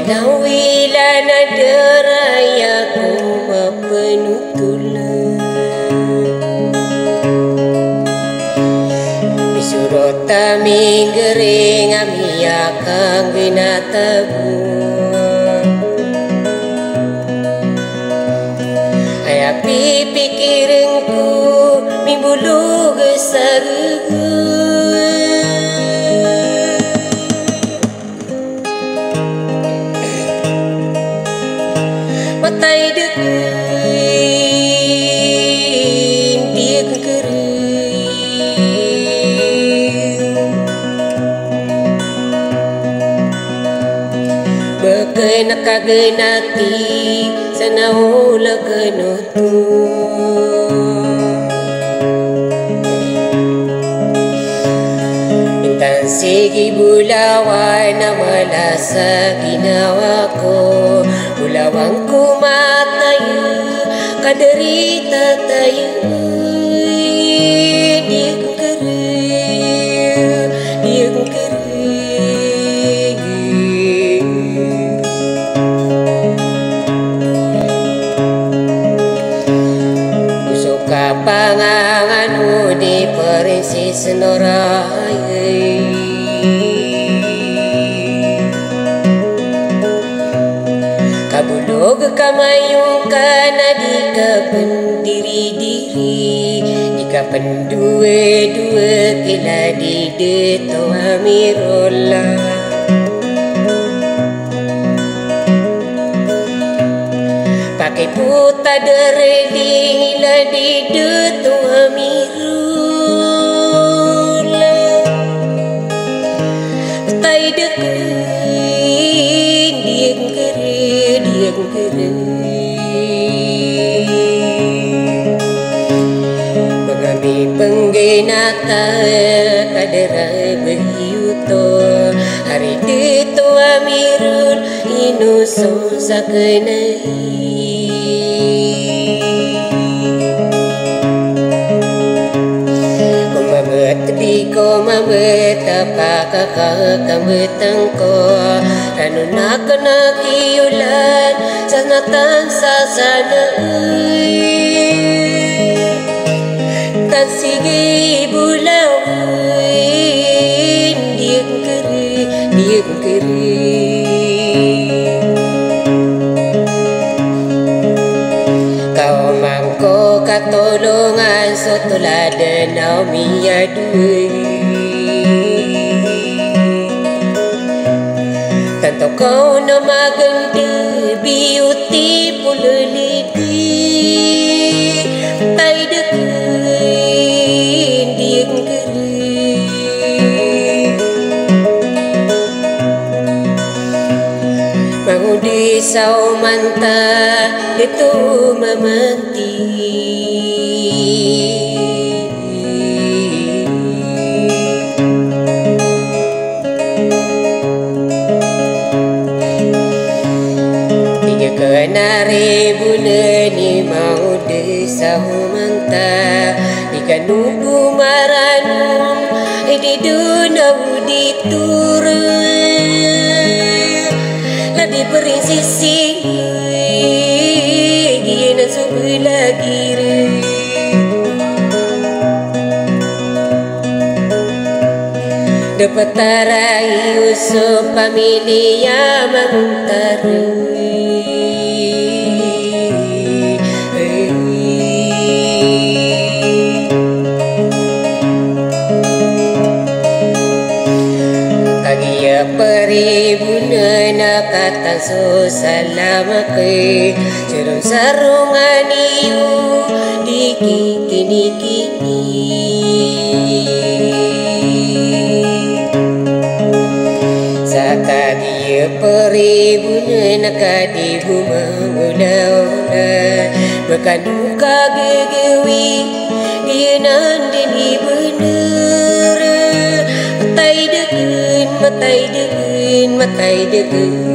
nawilan ada rayaku penutulan bisurota minggering ami akan ginatabu ayapi pikiringku mimbulu gesarugu matai dekin dia kering bekena kagenati sanaula kenutu intan segi bulawan malasa ginawaku bulawangku matayu kaderita tayu dia kering ku suka panganganmu di perinsi senorai kabulog kamayong kanadi ka pendiri-diri di ka pendue-due kila di deto amirola pakai puta dere di hila di deto amirola tai dekin dia kering mengami penggenata kadera berhiuto hari dito amirul inuso sakenai ko mabet apakah kambetangko anu nak nakiulan sanatan sasana tan sige bulawin dia kering kau mangko katolongan sotuladen au miyadui tanto kau na maganda beauty pululidi tay dekin dia kering mangudi sau manta itu memanti kenari bunani mau desau manta ikan nubu maranu di dunau ditur ladi berinsisi gina sebelah kiri dapat tarai usop pamilya mangtaru peribuna nakatan so salamake cerong sarungan iyo di kini sakadia peribuna nakadibu mengula-ula berkanduka gegewi dia nandini bener matai dekin